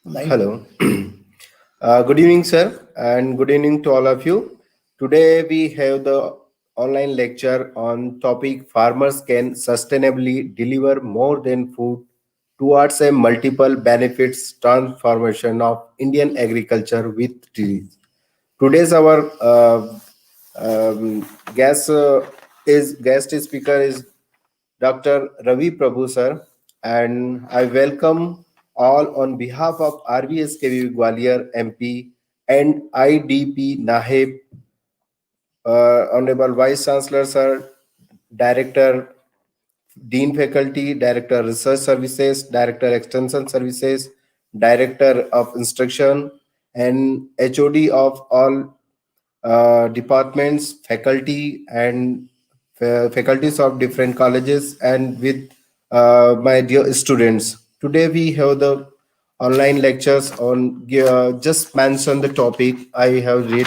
Hello. Good evening, sir, and good evening to all of you. Today we have the online lecture on topic farmers can sustainably deliver more than food towards a multiple benefits transformation of Indian agriculture with trees. Today's our guest is guest speaker is Dr. Ravi Prabhu sir, and I welcome all on behalf of RVSKV Gwalior MP and IDP Nahib, Honorable Vice Chancellor sir, Director Dean Faculty, Director Research Services, Director Extension Services, Director of Instruction, and HOD of all departments, faculty, and faculties of different colleges, and with my dear students. Today we have the online lectures on just mention the topic I have read.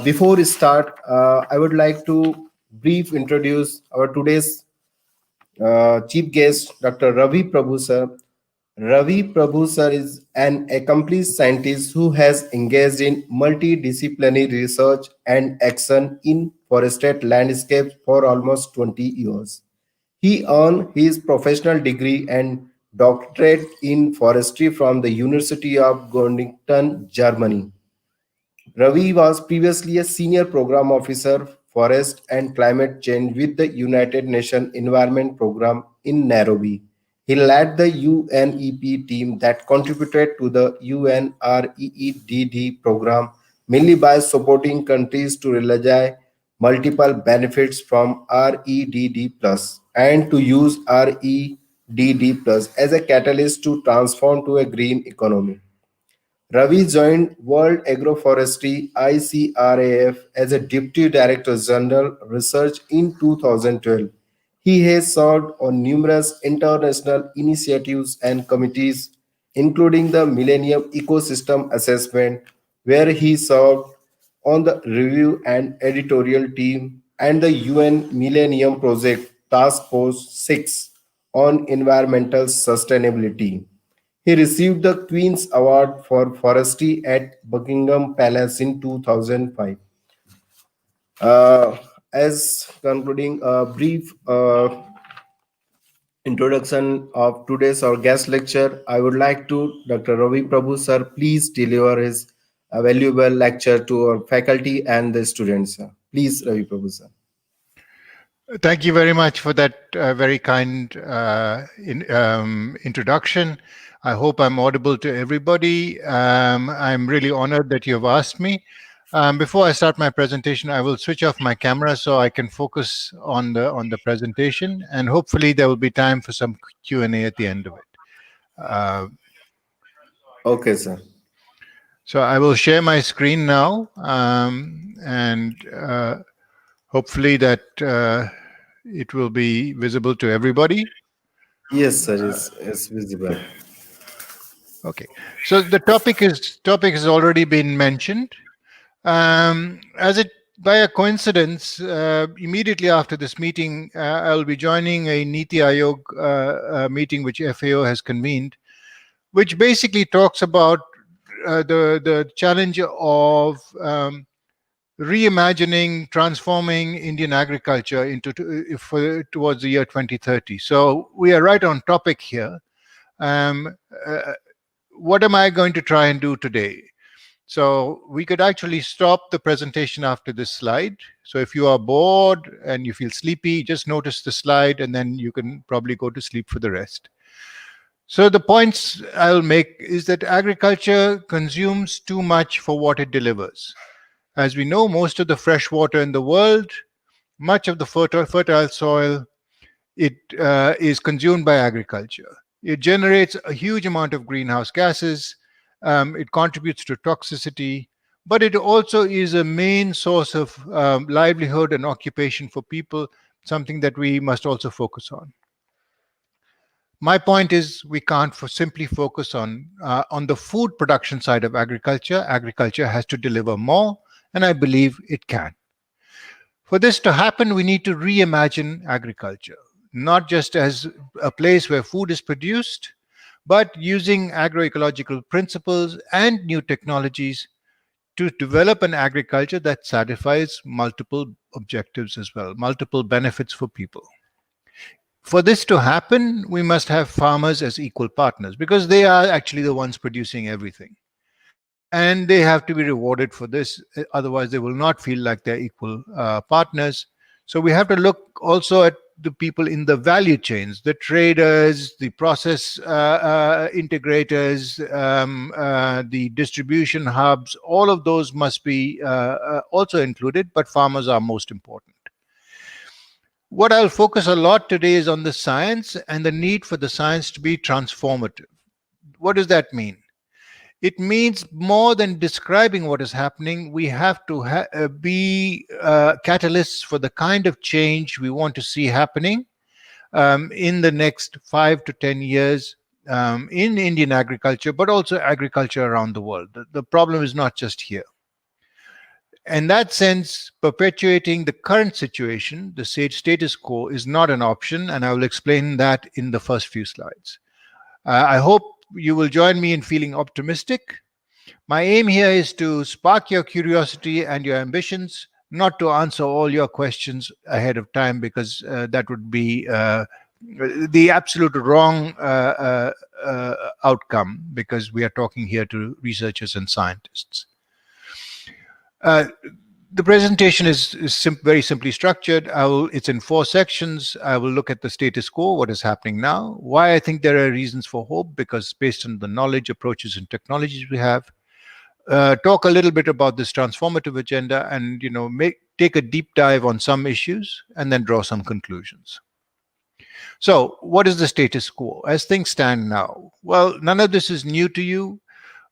Before we start, I would like to brief introduce our today's chief guest, Dr. Ravi Prabhu sir. Ravi Prabhu sir is an accomplished scientist who has engaged in multidisciplinary research and action in forested landscapes for almost 20 years. He earned his professional degree and doctorate in forestry from the University of Groningen, Germany. Ravi was previously a senior program officer, forest and climate change with the United Nations Environment Program in Nairobi. He led the UNEP team that contributed to the UNREEDD program mainly by supporting countries to realize multiple benefits from REDD plus and to use REDD plus as a catalyst to transform to a green economy. Ravi joined World Agroforestry ICRAF as a Deputy Director General Research in 2012. He has served on numerous international initiatives and committees, including the Millennium Ecosystem Assessment, where he served on the review and editorial team, and the UN Millennium Project Task Force 6 on environmental sustainability. He received the Queen's Award for Forestry at Buckingham Palace in 2005. Uh, as concluding a brief introduction of today's our guest lecture, I would like to Dr. Ravi Prabhu sir please deliver his valuable lecture to our faculty and the students. Sir. Please, Ravi Prabhu sir. Thank you very much for that very kind introduction. I hope I'm audible to everybody. I'm really honored that you have asked me. Before I start my presentation, I will switch off my camera so I can focus on the presentation, and hopefully there will be time for some Q&A at the end of it. Okay, sir. So I will share my screen now, and hopefully that it will be visible to everybody. Yes, sir, it's visible. Okay, so the topic has already been mentioned. As it by a coincidence, immediately after this meeting, I'll be joining a Niti Aayog meeting which FAO has convened, which basically talks about the challenge of reimagining, transforming Indian agriculture towards the year 2030. So we are right on topic here. What am I going to try and do today? So we could actually stop the presentation after this slide. So if you are bored and you feel sleepy, just notice the slide and then you can probably go to sleep for the rest. So the points I'll make is that agriculture consumes too much for what it delivers. As we know, most of the fresh water in the world, much of the fertile soil, it is consumed by agriculture. It generates a huge amount of greenhouse gases. It contributes to toxicity, but it also is a main source of livelihood and occupation for people, something that we must also focus on. My point is we can't simply focus on the food production side of agriculture. Agriculture has to deliver more, and I believe it can. For this to happen, we need to reimagine agriculture, not just as a place where food is produced, but using agroecological principles and new technologies to develop an agriculture that satisfies multiple objectives as well, multiple benefits for people. For this to happen, we must have farmers as equal partners because they are actually the ones producing everything. And they have to be rewarded for this. Otherwise, they will not feel like they're equal partners. So we have to look also at the people in the value chains, the traders, the process integrators, the distribution hubs. All of those must be also included, but farmers are most important. What I'll focus a lot today is on the science and the need for the science to be transformative. What does that mean? It means more than describing what is happening, we have to be catalysts for the kind of change we want to see happening in the next 5 to 10 years in Indian agriculture, but also agriculture around the world. The problem is not just here. In that sense, perpetuating the current situation, the status quo, is not an option, and I will explain that in the first few slides. I hope you will join me in feeling optimistic. My aim here is to spark your curiosity and your ambitions, not to answer all your questions ahead of time, because that would be the absolute wrong outcome, because we are talking here to researchers and scientists. The presentation is very simply structured. It's in 4 sections. I will look at the status quo, what is happening now, why I think there are reasons for hope, because based on the knowledge, approaches, and technologies we have. Talk a little bit about this transformative agenda, and take a deep dive on some issues, and then draw some conclusions. So, what is the status quo as things stand now? Well, none of this is new to you.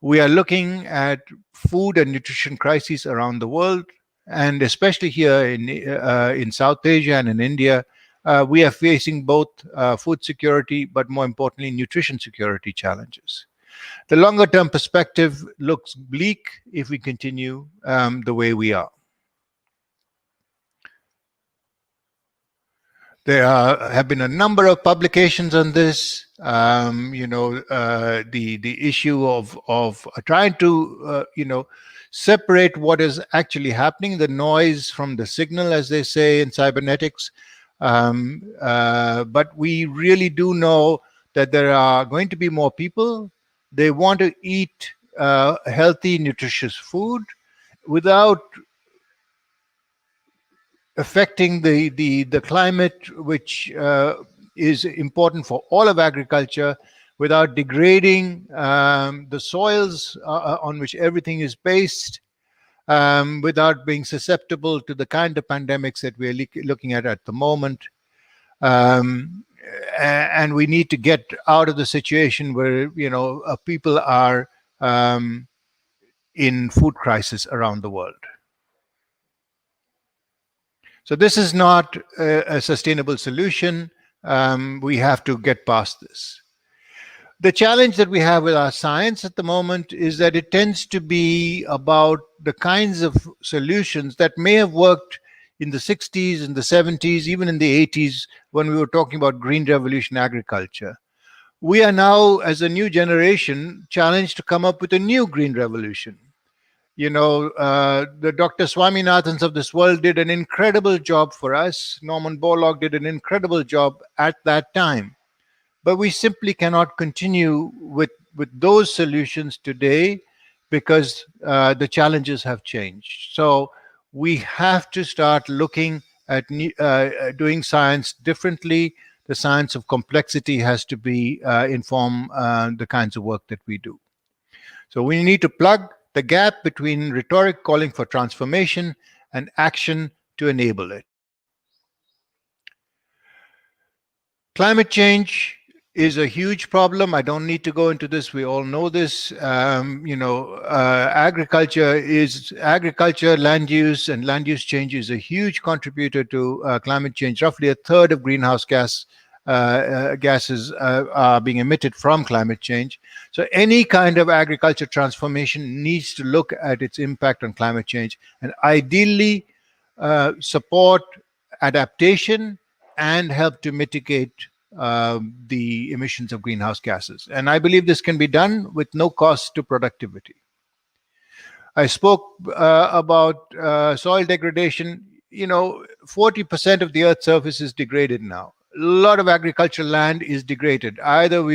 We are looking at food and nutrition crises around the world, and especially here in South Asia and in India, we are facing both food security, but more importantly, nutrition security challenges. The longer term perspective looks bleak if we continue the way we are. There have been a number of publications on this. The issue of trying to separate what is actually happening, the noise from the signal, as they say in cybernetics. But we really do know that there are going to be more people. They want to eat healthy, nutritious food without affecting the climate, which is important for all of agriculture, without degrading the soils on which everything is based, without being susceptible to the kind of pandemics that we're looking at the moment. And we need to get out of the situation where people are in food crisis around the world. So this is not a sustainable solution. We have to get past this. The challenge that we have with our science at the moment is that it tends to be about the kinds of solutions that may have worked in the 60s, in the 70s, even in the 80s, when we were talking about green revolution agriculture. We are now, as a new generation, challenged to come up with a new green revolution. The Dr. Swaminathans of this world did an incredible job for us. Norman Borlaug did an incredible job at that time. But we simply cannot continue with those solutions today because the challenges have changed. So we have to start looking at doing science differently. The science of complexity has to be inform the kinds of work that we do. So we need to plug the gap between rhetoric calling for transformation and action to enable it. Climate change is a huge problem. I don't need to go into this. We all know this. Agriculture, land use, and land use change is a huge contributor to climate change. Roughly a third of greenhouse gases are being emitted from climate change. So any kind of agriculture transformation needs to look at its impact on climate change and ideally support adaptation and help to mitigate the emissions of greenhouse gases. And I believe this can be done with no cost to productivity. I spoke about soil degradation. 40% of the Earth's surface is degraded now. A lot of agricultural land is degraded. Either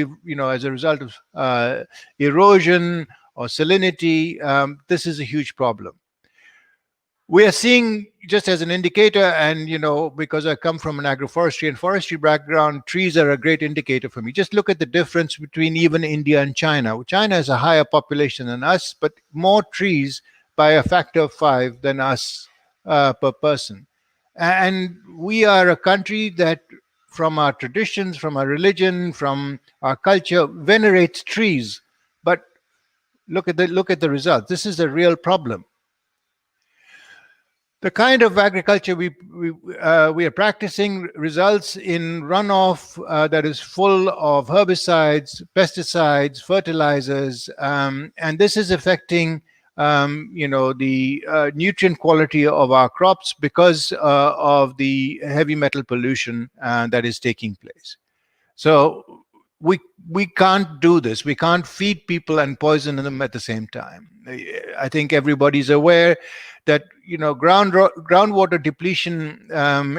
as a result of erosion or salinity. This is a huge problem. We are seeing, just as an indicator, and because I come from an agroforestry and forestry background, trees are a great indicator for me. Just look at the difference between even India and China. China has a higher population than us, but more trees by a factor of 5 than us per person. And we are a country that, from our traditions, from our religion, from our culture, venerates trees. But look at the results. This is a real problem. The kind of agriculture we are practicing results in runoff that is full of herbicides, pesticides, fertilizers, and this is affecting the nutrient quality of our crops because of the heavy metal pollution that is taking place. So we can't do this. We can't feed people and poison them at the same time. I think everybody's aware that groundwater depletion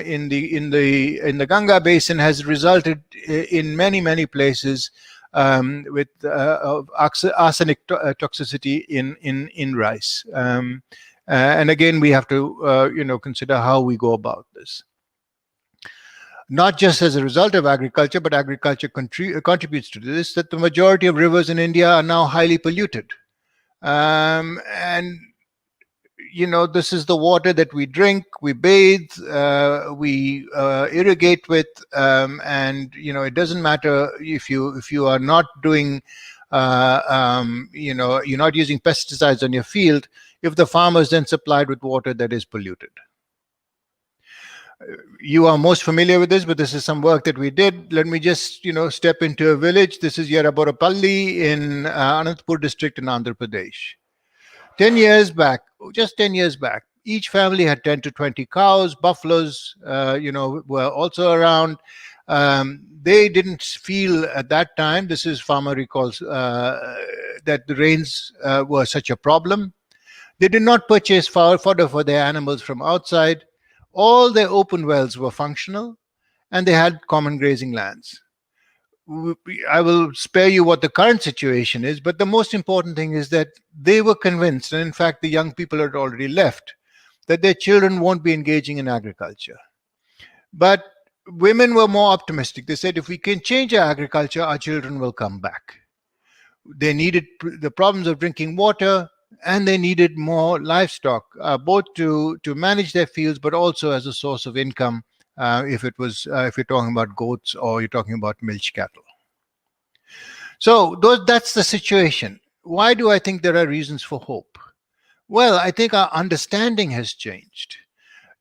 in the Ganga basin has resulted in many places with arsenic toxicity in rice. And again, we have to consider how we go about this. Not just as a result of agriculture, but agriculture contributes to this, that the majority of rivers in India are now highly polluted. And this is the water that we drink, we bathe, we irrigate with, and it doesn't matter if you are not doing, you're not using pesticides on your field, if the farmer is then supplied with water that is polluted. You are most familiar with this, but this is some work that we did. Let me just, step into a village. This is Yeraborapalli in Anantapur district in Andhra Pradesh. 10 years back, just 10 years back, each family had 10 to 20 cows. Buffaloes, were also around. They didn't feel at that time, this is farmer recalls, that the rains were such a problem. They did not purchase fodder for their animals from outside. All their open wells were functional, and they had common grazing lands. I will spare you what the current situation is, but the most important thing is that they were convinced, and in fact the young people had already left, that their children won't be engaging in agriculture. But women were more optimistic. They said, if we can change our agriculture, our children will come back. They needed the problems of drinking water, and they needed more livestock, both to manage their fields, but also as a source of income, if you're talking about goats or you're talking about milch cattle. So that's the situation. Why do I think there are reasons for hope? Well, I think our understanding has changed.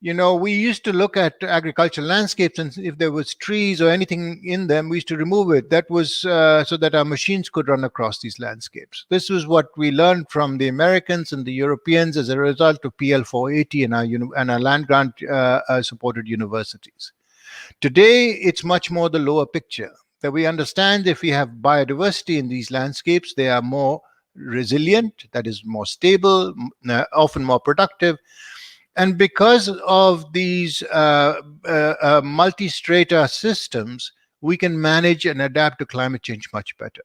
We used to look at agricultural landscapes, and if there was trees or anything in them, we used to remove it. That was so that our machines could run across these landscapes. This was what we learned from the Americans and the Europeans as a result of PL 480 and our land grant supported universities. Today, it's much more the lower picture, that we understand if we have biodiversity in these landscapes, they are more resilient, that is more stable, often more productive. And because of these multi-strata systems, we can manage and adapt to climate change much better.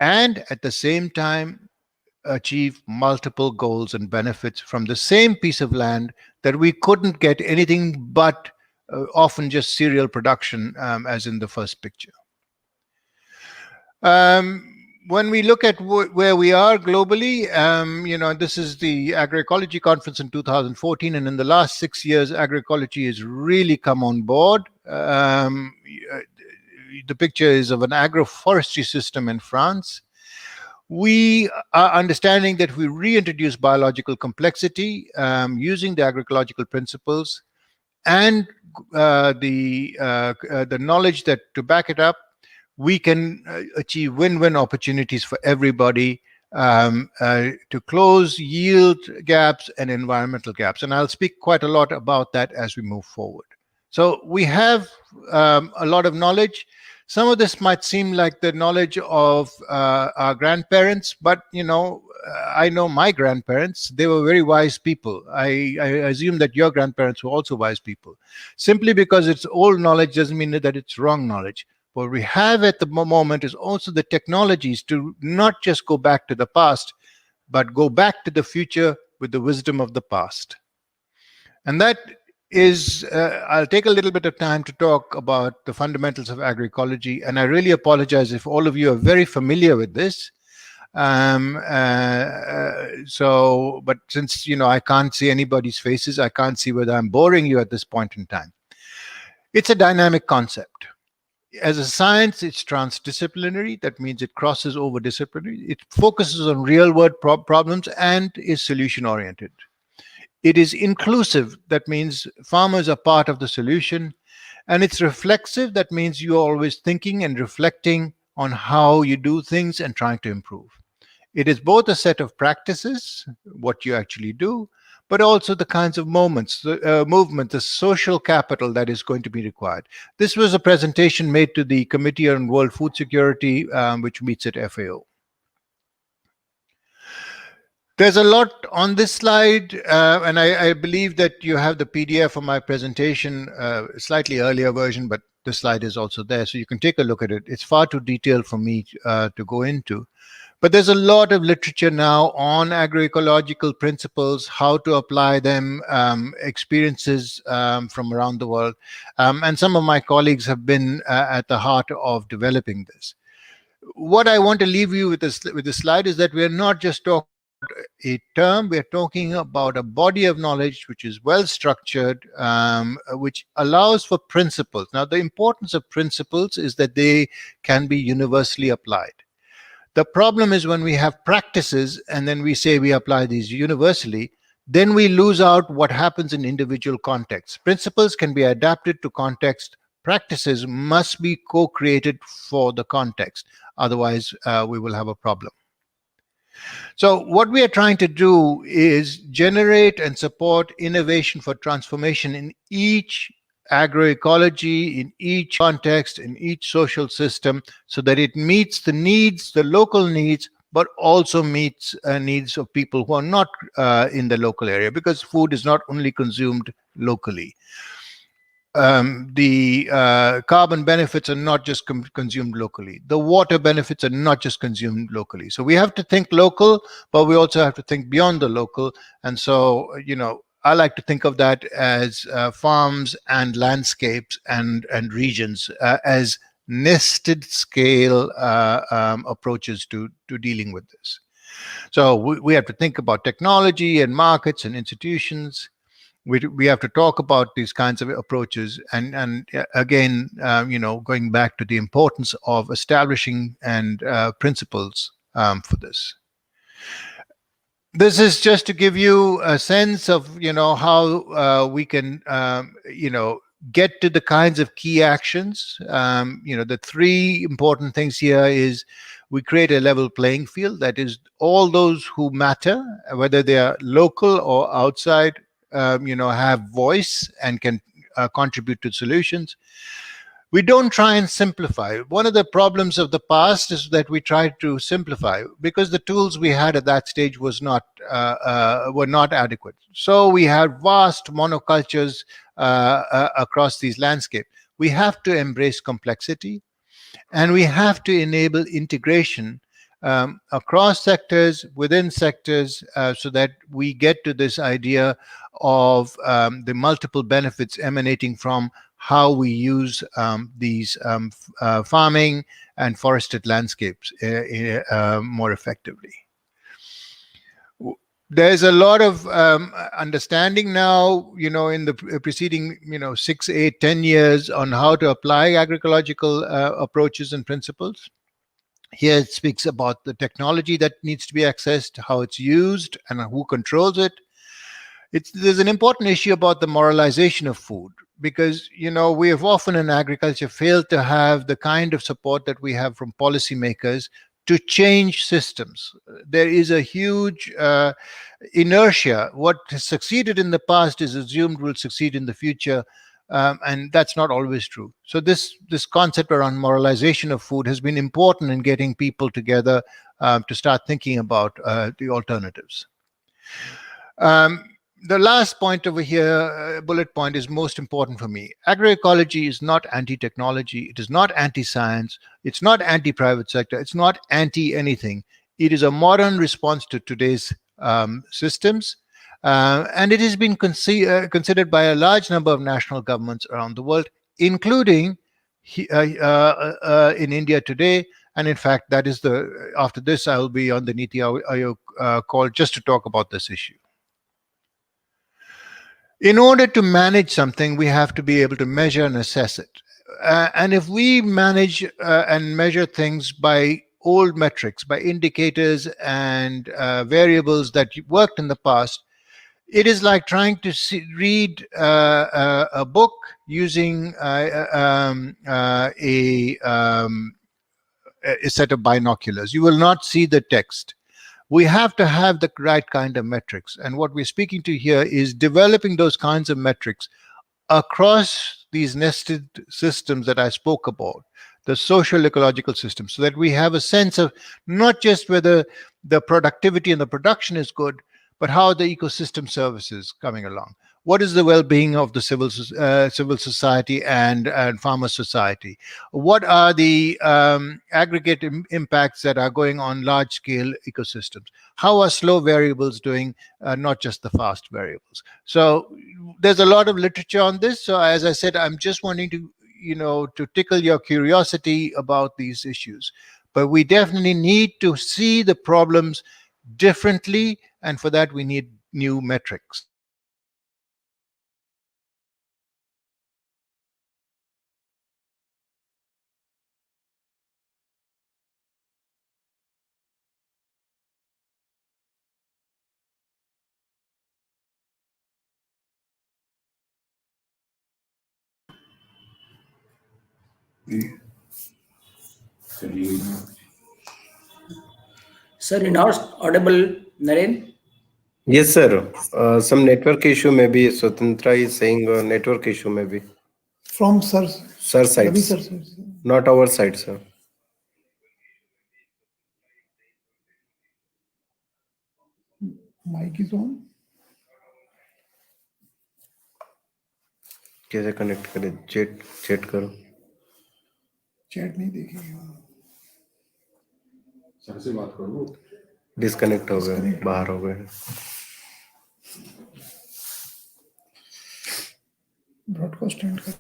And at the same time, achieve multiple goals and benefits from the same piece of land that we couldn't get anything but often just cereal production, as in the first picture. When we look at where we are globally, this is the Agroecology Conference in 2014, and in the last 6 years, agroecology has really come on board. The picture is of an agroforestry system in France. We are understanding that we reintroduce biological complexity using the agroecological principles and the knowledge that to back it up, we can achieve win-win opportunities for everybody to close yield gaps and environmental gaps. And I'll speak quite a lot about that as we move forward. So we have a lot of knowledge. Some of this might seem like the knowledge of our grandparents, but I know my grandparents. They were very wise people. I assume that your grandparents were also wise people. Simply because it's old knowledge doesn't mean that it's wrong knowledge. What we have at the moment is also the technologies to not just go back to the past, but go back to the future with the wisdom of the past. And that is, I'll take a little bit of time to talk about the fundamentals of agroecology. And I really apologize if all of you are very familiar with this. But since, I can't see anybody's faces, I can't see whether I'm boring you at this point in time. It's a dynamic concept. As a science, it's transdisciplinary. That means it crosses over disciplinary. It focuses on real world problems and is solution oriented. It is inclusive. That means farmers are part of the solution. And it's reflexive. That means you're always thinking and reflecting on how you do things and trying to improve. It is both a set of practices, what you actually do, but also the kinds of movement, the social capital that is going to be required. This was a presentation made to the Committee on World Food Security, which meets at FAO. There's a lot on this slide, and I believe that you have the PDF of my presentation, slightly earlier version, but the slide is also there, so you can take a look at it. It's far too detailed for me to go into. But there's a lot of literature now on agroecological principles, how to apply them, experiences from around the world. And some of my colleagues have been at the heart of developing this. What I want to leave you with this slide is that we're not just talking a term, we're talking about a body of knowledge which is well structured, which allows for principles. Now, the importance of principles is that they can be universally applied. The problem is when we have practices and then we say we apply these universally, then we lose out what happens in individual contexts. Principles can be adapted to context. Practices must be co-created for the context. Otherwise, we will have a problem. So what we are trying to do is generate and support innovation for transformation in each agroecology, in each context, in each social system, so that it meets the needs, the local needs, but also meets needs of people who are not in the local area, because food is not only consumed locally. The carbon benefits are not just consumed locally. The water benefits are not just consumed locally. So we have to think local, but we also have to think beyond the local. And so, I like to think of that as farms and landscapes and regions as nested scale approaches to dealing with this. So we have to think about technology and markets and institutions. We have to talk about these kinds of approaches, and again, going back to the importance of establishing and principles for this. This is just to give you a sense of how we can get to the kinds of key actions. The three important things here is we create a level playing field. That is, all those who matter, whether they are local or outside, have voice and can contribute to solutions. We don't try and simplify. One of the problems of the past is that we tried to simplify because the tools we had at that stage were not adequate. So we had vast monocultures across these landscapes. We have to embrace complexity, and we have to enable integration across sectors, within sectors, so that we get to this idea of the multiple benefits emanating from how we use these farming and forested landscapes more effectively. There's a lot of understanding now, in the preceding, 6, 8, 10 years on how to apply agroecological approaches and principles. Here it speaks about the technology that needs to be accessed, how it's used, and who controls it. There's an important issue about the moralization of food, because we have often in agriculture failed to have the kind of support that we have from policymakers to change systems. There is a huge inertia. What has succeeded in the past is assumed will succeed in the future. and that's not always true. So this concept around moralization of food has been important in getting people together to start thinking about the alternatives. Um, the last point over here, bullet point, is most important for me. Agroecology is not anti-technology. It is not anti-science. It's not anti-private sector. It's not anti-anything. It is a modern response to today's systems. And it has been considered by a large number of national governments around the world, including in India today. And in fact, that is after this, I will be on the Niti Aayog call just to talk about this issue. In order to manage something, we have to be able to measure and assess it. And if we manage and measure things by old metrics, by indicators and variables that worked in the past, it is like trying to read a book using a set of binoculars. You will not see the text. We have to have the right kind of metrics. And what we're speaking to here is developing those kinds of metrics across these nested systems that I spoke about, the social ecological systems, so that we have a sense of not just whether the productivity and the production is good, but how the ecosystem service is coming along. What is the well-being of the civil society and farmer society? What are the aggregate impacts that are going on large-scale ecosystems? How are slow variables doing, not just the fast variables? So there's a lot of literature on this. So as I said, I'm just wanting to, to tickle your curiosity about these issues. But we definitely need to see the problems differently, and for that we need new metrics. Sir, you're not audible, Naren. Yes, sir. Some network issue maybe. Swatantra is saying network issue maybe. From Sir Sir Ravi sides, Sir. not our side, sir. Mic is on. कैसे connect करें? Chat chat करो. Chat नहीं देखेगी. Sir से बात करो. Disconnect हो गए, बाहर हो गए. ब्रॉडकास्ट एंड कर.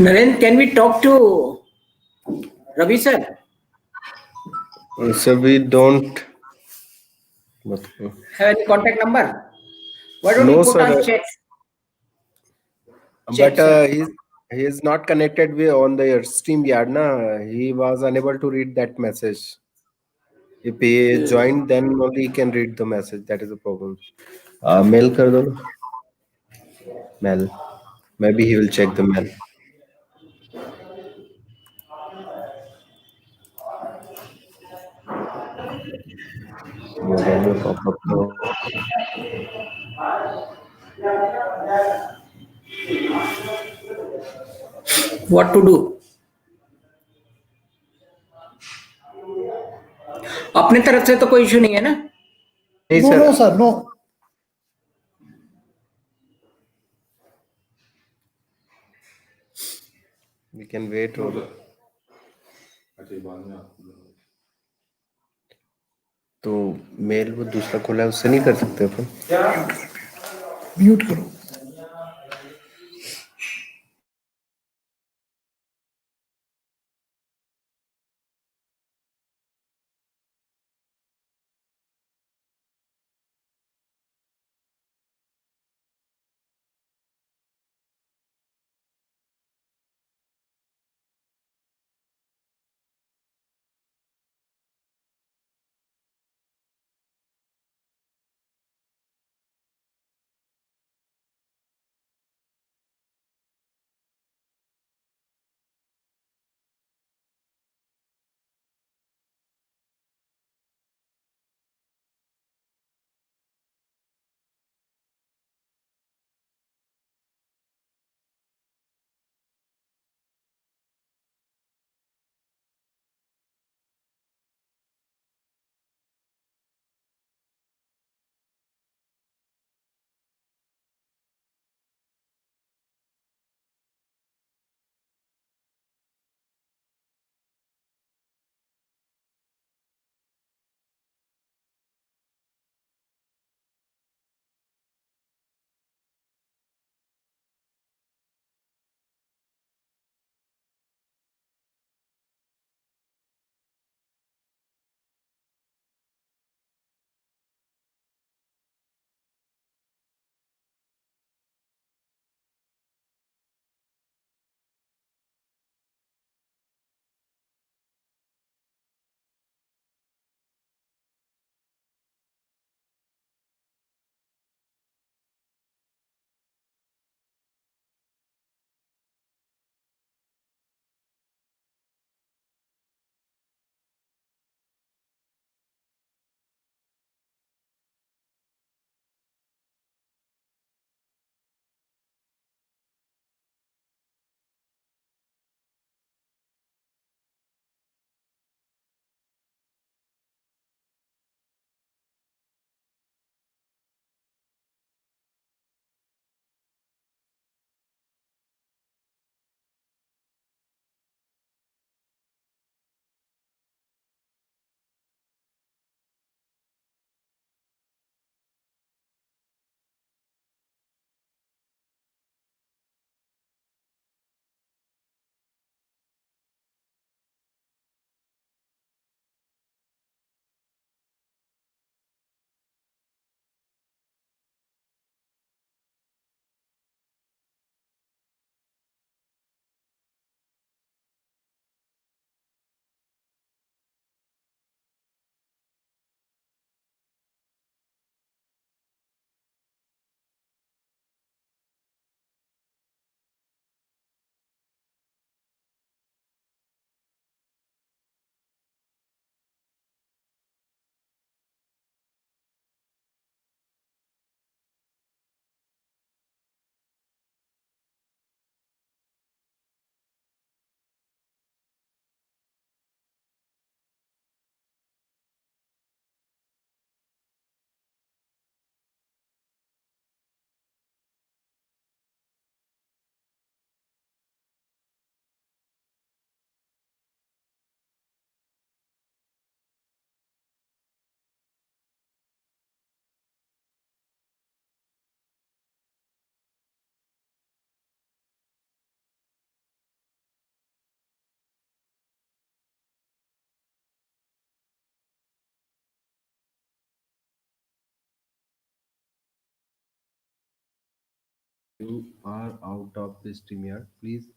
Naren, can we talk to Ravi sir? So we don't. Have any contact number? Why don't No, you put sir. on chat? But Sir. he is not connected with on the Steam yard. Na, he was unable to read that message. If he joined, then only he can read the message. That is the problem. Mail kar do. Mail. Maybe he will check the mail. Mobile में pop-up तो What to do? अपने तरफ से तो कोई issue नहीं है ना? नहीं No, sir. no, sir, no. We can wait. तो मेल वो दूसरा खोला है उससे नहीं कर सकते अपन. Mute करो. You are out of the stream here. Please